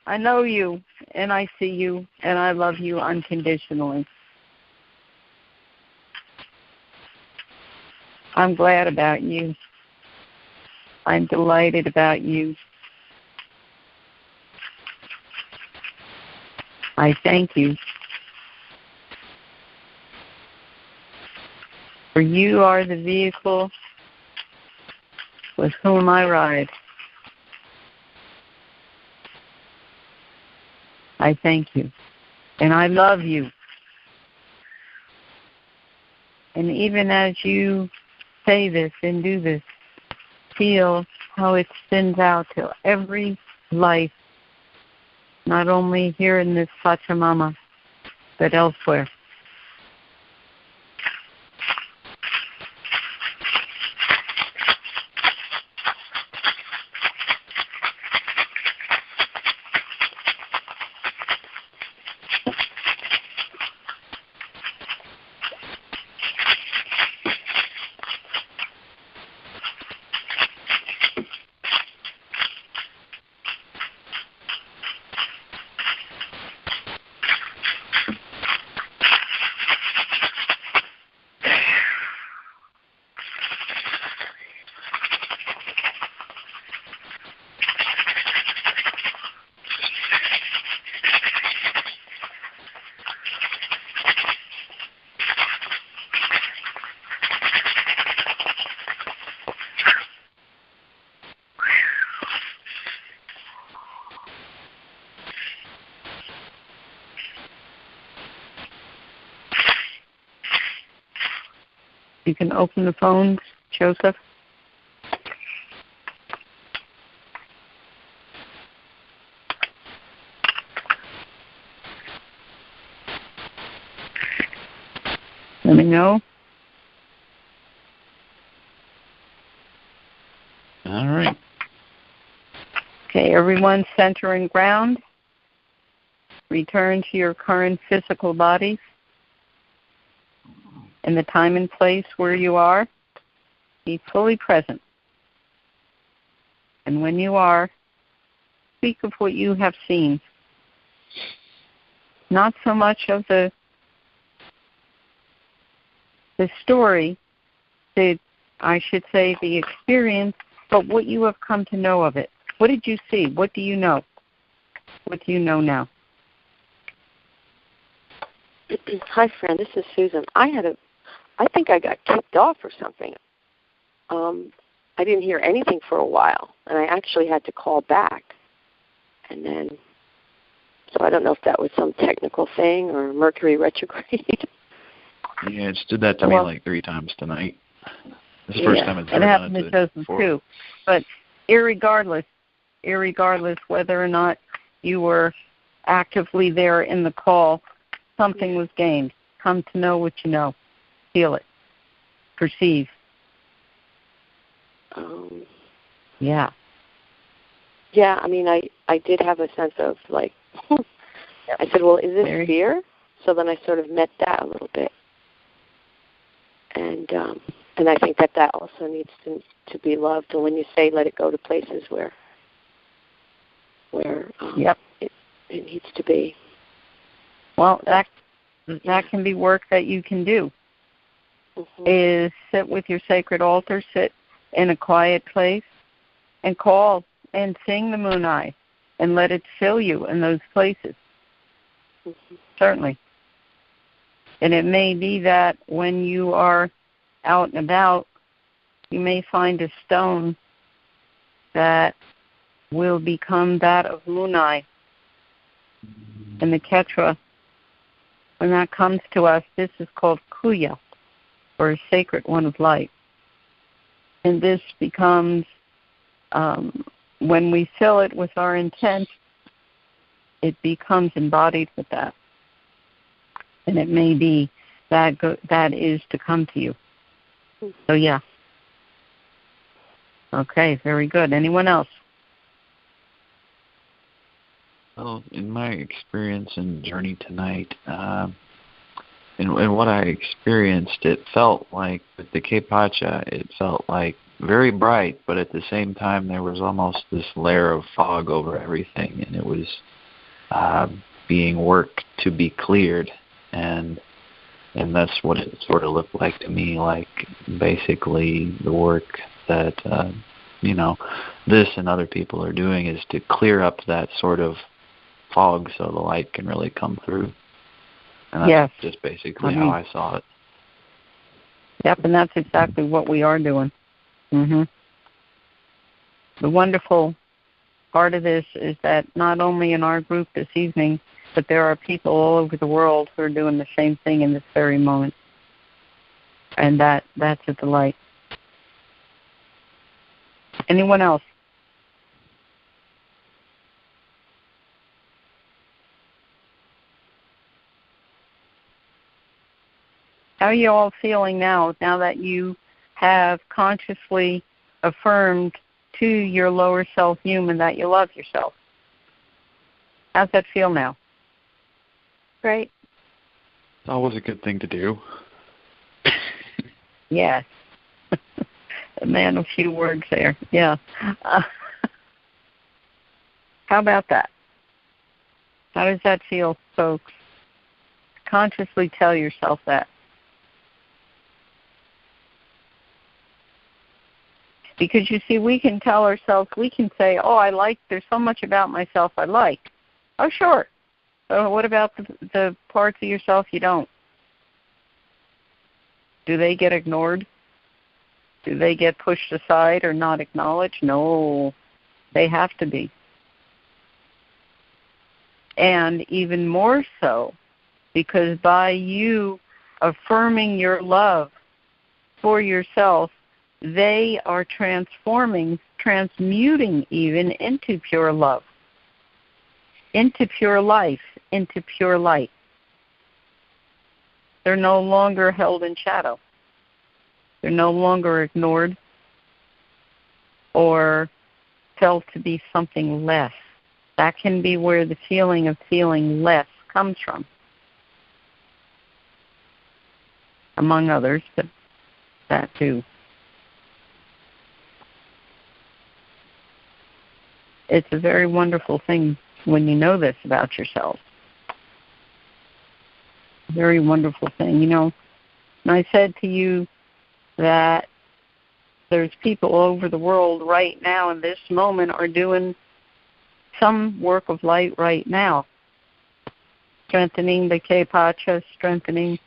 Speaker 1: I know you, and I see you, and I love you unconditionally. I'm glad about you. I'm delighted about you. I thank you. For you are the vehicle with whom I ride. I thank you. And I love you. And even as you say this and do this, feel how it spins out to every life, not only here in this Pachamama, but elsewhere. You can open the phones, Joseph. Let me know.
Speaker 2: All right.
Speaker 1: Okay, everyone center and ground. Return to your current physical bodies. In the time and place where you are, be fully present. And when you are, speak of what you have seen. Not so much of the story, I should say the experience, but what you have come to know of it. What did you see? What do you know? What do you know now?
Speaker 6: Hi, friend. This is Susan. I think I got kicked off or something. I didn't hear anything for a while, and I actually had to call back. And then, so I don't know if that was some technical thing or Mercury retrograde.
Speaker 2: Yeah, it's did that to me like 3 times tonight. This is the first time it's ever
Speaker 1: it happened
Speaker 2: done
Speaker 1: to
Speaker 2: it
Speaker 1: Joseph
Speaker 2: before.
Speaker 1: too. But irregardless whether or not you were actively there in the call, something was gained. Come to know what you know. Feel it. Perceive. Yeah.
Speaker 6: Yeah, I mean, I did have a sense of, like, I said, well, is this fear? So then I sort of met that a little bit. And I think that also needs to be loved. And when you say let it go to places where it needs to be.
Speaker 1: Well, that can be work that you can do. Mm-hmm. Is sit with your sacred altar, sit in a quiet place, and call and sing the Munay, and let it fill you in those places. Mm-hmm. Certainly. And it may be that when you are out and about, you may find a stone that will become that of Munay. And the Quechua, when that comes to us, this is called Kuya, or a sacred one of light. And this becomes, when we fill it with our intent, it becomes embodied with that. And it may be that is to come to you. So, yeah. Okay, very good. Anyone else?
Speaker 2: Well, in my experience and journey tonight, and what I experienced, it felt like with the K-Pacha, it felt like very bright, but at the same time there was almost this layer of fog over everything, and it was being worked to be cleared, and that's what it sort of looked like to me, like basically the work that this and other people are doing is to clear up that sort of fog so the light can really come through. And that's just basically how I saw it.
Speaker 1: Yep, and that's exactly what we are doing. The wonderful part of this is that not only in our group this evening, but there are people all over the world who are doing the same thing in this very moment. And that's a delight. Anyone else? How are you all feeling now that you have consciously affirmed to your lower self human that you love yourself? How's that feel now?
Speaker 5: Great.
Speaker 2: It's always a good thing to do.
Speaker 1: Yes. A man of few words there. Yeah. How about that? How does that feel, folks? Consciously tell yourself that. Because, you see, we can tell ourselves, we can say, there's so much about myself I like. Oh, sure. So what about the parts of yourself you don't? Do they get ignored? Do they get pushed aside or not acknowledged? No, they have to be. And even more so, because by you affirming your love for yourself, they are transmuting even into pure love, into pure life, into pure light. They're no longer held in shadow. They're no longer ignored or felt to be something less. That can be where the feeling of feeling less comes from, among others, but that too. It's a very wonderful thing when you know this about yourself. Very wonderful thing. And I said to you that there's people all over the world right now in this moment are doing some work of light right now, strengthening the K-Pacha, strengthening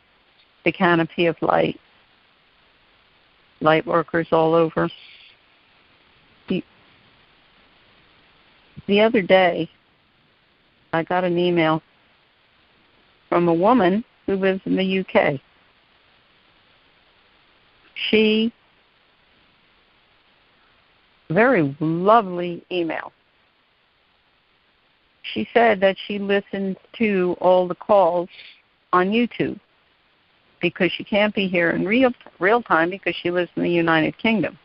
Speaker 1: the canopy of light. Light workers all over. The other day, I got an email from a woman who lives in the UK. Very lovely email. She said that she listens to all the calls on YouTube because she can't be here in real time because she lives in the United Kingdom.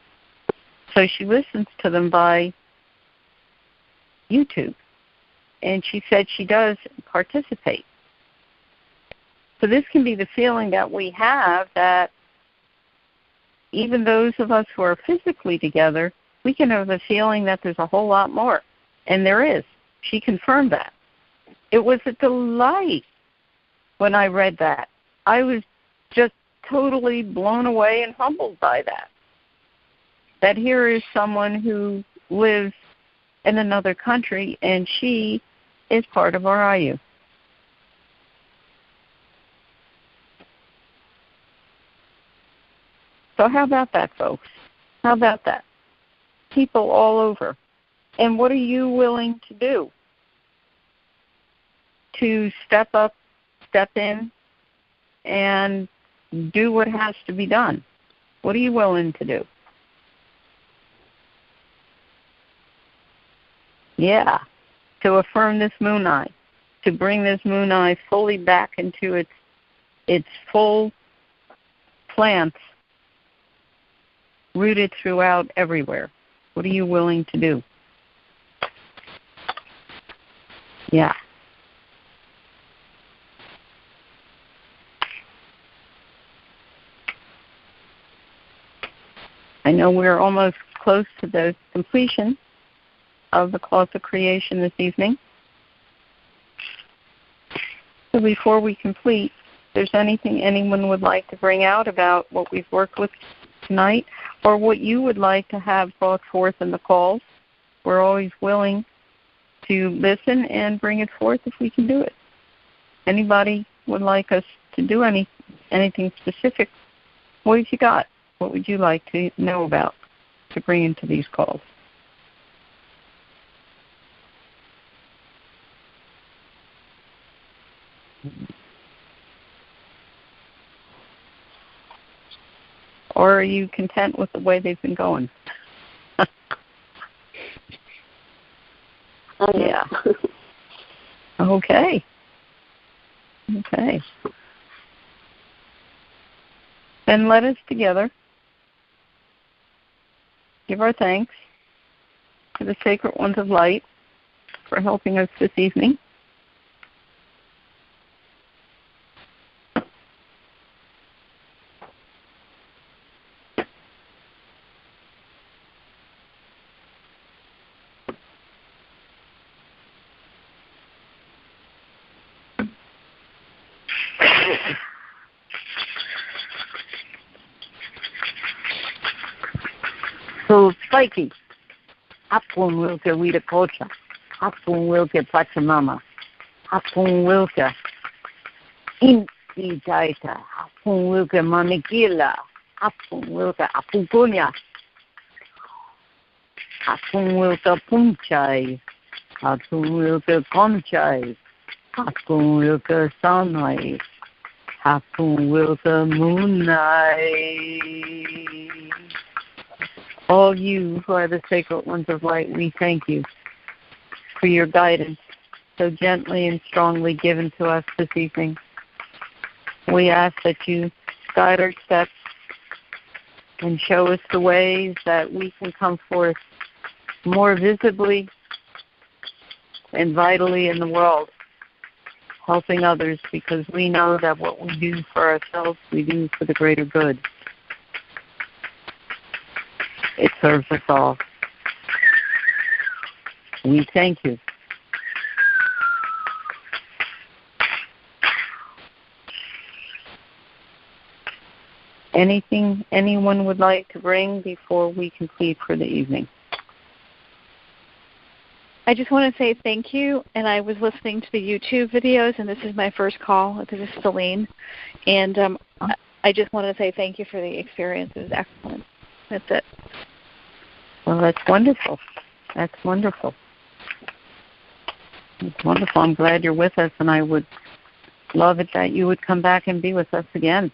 Speaker 1: So she listens to them by YouTube. And she said she does participate. So this can be the feeling that we have, that even those of us who are physically together, we can have the feeling that there's a whole lot more. And there is. She confirmed that. It was a delight when I read that. I was just totally blown away and humbled by that. That here is someone who lives in another country, and she is part of our IU. So how about that, folks? How about that? People all over. And what are you willing to do? To step up, step in, and do what has to be done. What are you willing to do? Yeah, to affirm this Munay, to bring this Munay fully back into its It's full plants rooted throughout everywhere. What are you willing to do? Yeah. I know we're almost close to the completion of the Cause of Creation this evening. So before we complete, if there's anything anyone would like to bring out about what we've worked with tonight, or what you would like to have brought forth in the calls, we're always willing to listen and bring it forth if we can do it. Anybody would like us to do anything specific? What have you got? What would you like to know about to bring into these calls? Or are you content with the way they've been going?
Speaker 6: Oh,
Speaker 1: yeah. Okay. Then let us together give our thanks to the Sacred Ones of Light for helping us this evening. So, Spikey, Hapun Wilke Wida Kocha, Hapun Wilke Pachamama, Hapun Wilke Inti Jaita, Hapun Wilke Mamikila, Hapun Wilke Apupunya, Hapun Wilke Punchai, Hapun Wilke Conchai, Hapun Wilke Sanai, Hapun Wilke Munay. All you who are the Sacred Ones of Light, we thank you for your guidance so gently and strongly given to us this evening. We ask that you guide our steps and show us the ways that we can come forth more visibly and vitally in the world, helping others, because we know that what we do for ourselves, we do for the greater good. It serves us all. We thank you. Anything anyone would like to bring before we complete for the evening?
Speaker 5: I just want to say thank you, and I was listening to the YouTube videos, and this is my first call. This is Celine, and I just want to say thank you for the experience. It was excellent. That's it.
Speaker 1: Well, that's wonderful. That's wonderful. It's wonderful. I'm glad you're with us, and I would love it that you would come back and be with us again.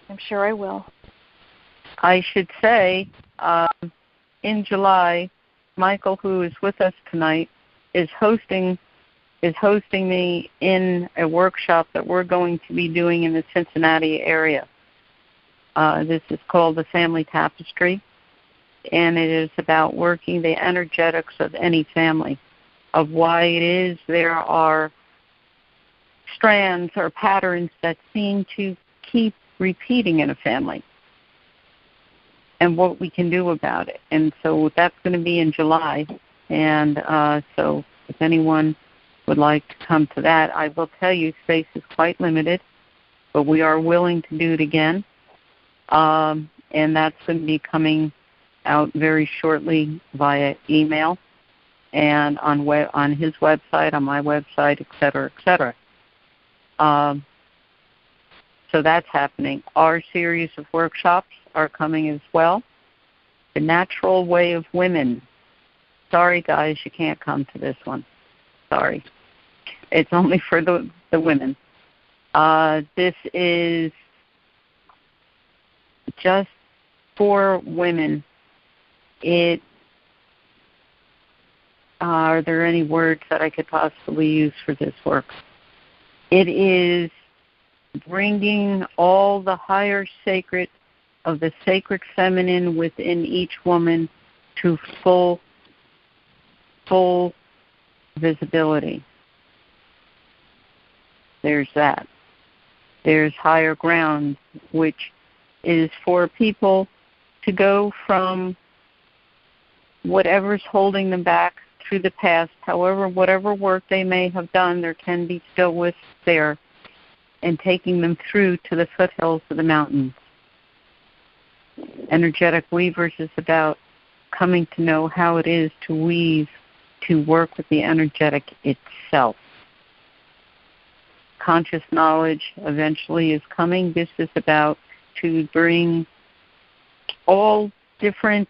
Speaker 5: I'm sure I will.
Speaker 1: I should say, in July, Michael, who is with us tonight, is hosting me in a workshop that we're going to be doing in the Cincinnati area. This is called the Family Tapestry, and it is about working the energetics of any family, of why it is there are strands or patterns that seem to keep repeating in a family, and what we can do about it. And so that's going to be in July, and so if anyone would like to come to that, I will tell you space is quite limited, but we are willing to do it again, and that's going to be coming out very shortly via email and on his website, on my website, et cetera, et cetera. So that's happening. Our series of workshops are coming as well. The Natural Way of Women. Sorry, guys, you can't come to this one. Sorry. It's only for the women. This is just for women. Are there any words that I could possibly use for this work? It is bringing all the higher sacred of the sacred feminine within each woman to full visibility. There's that. There's higher ground, which is for people to go from whatever's holding them back through the past, however, whatever work they may have done, there can be still with there, and taking them through to the foothills of the mountains. Energetic Weavers is about coming to know how it is to weave, to work with the energetic itself. Conscious knowledge eventually is coming. This is about to bring all different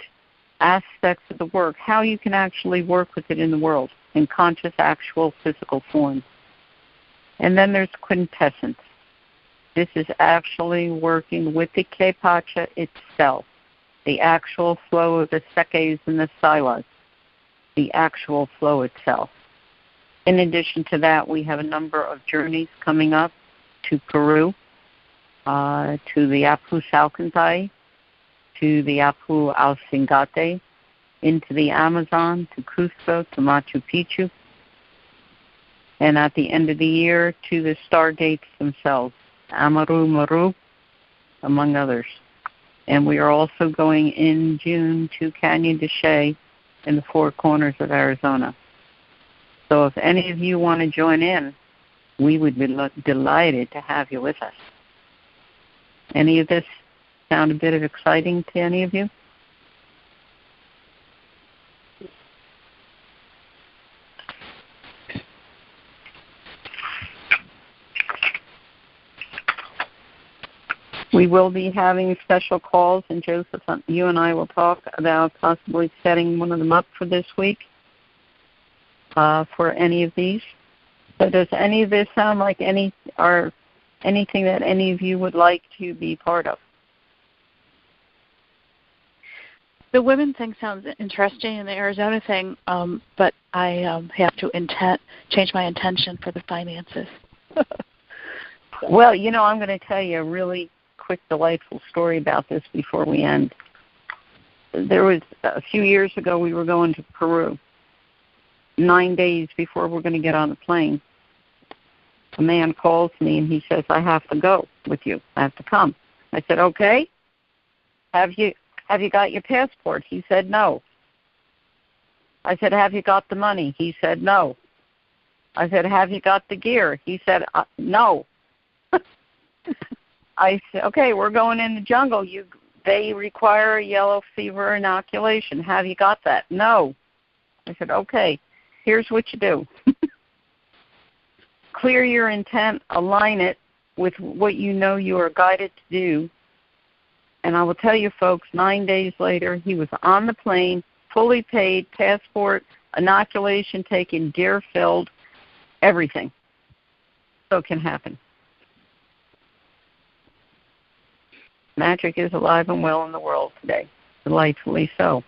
Speaker 1: aspects of the work, how you can actually work with it in the world, in conscious, actual, physical form. And then there's quintessence. This is actually working with the Kepacha itself, the actual flow of the Sekes and the Silas, the actual flow itself. In addition to that, we have a number of journeys coming up to Peru, to the Apu Salcantay, to the Apu Alcingate, into the Amazon, to Cusco, to Machu Picchu, and at the end of the year to the star gates themselves, Amaru Maru, among others. And we are also going in June to Canyon de Chelly in the Four Corners of Arizona. So if any of you want to join in, we would be delighted to have you with us. Any of this sound a bit of exciting to any of you? We will be having special calls, and Joseph, you and I will talk about possibly setting one of them up for this week for any of these. So does any of this sound like anything that any of you would like to be part of?
Speaker 5: The women thing sounds interesting, and the Arizona thing, but I have to change my intention for the finances.
Speaker 1: Well, I'm going to tell you a really quick, delightful story about this before we end. There was a few years ago, we were going to Peru. 9 days before we're going to get on the plane, a man calls me and he says, I have to go with you. I have to come. I said, okay. Have you got your passport? He said, no. I said, have you got the money? He said, no. I said, have you got the gear? He said, no. I said, okay, we're going in the jungle. They require a yellow fever inoculation. Have you got that? No. I said, okay, here's what you do. Clear your intent, align it with what you know you are guided to do. And I will tell you, folks, 9 days later, he was on the plane, fully paid, passport, inoculation taken, gear filled, everything. So it can happen. Magic is alive and well in the world today, delightfully so.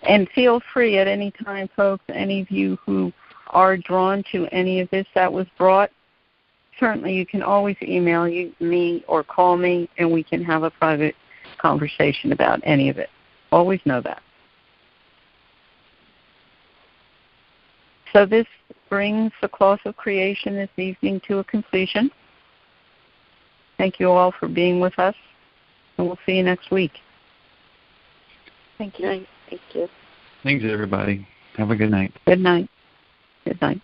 Speaker 1: And feel free at any time, folks, any of you who are drawn to any of this that was brought, certainly you can always email me or call me, and we can have a private conversation about any of it. Always know that. So this brings the class of creation this evening to a completion. Thank you all for being with us, and we'll see you next week.
Speaker 5: Thank you.
Speaker 3: Thank you.
Speaker 2: Thanks, everybody. Have a good night.
Speaker 1: Good night. Good night.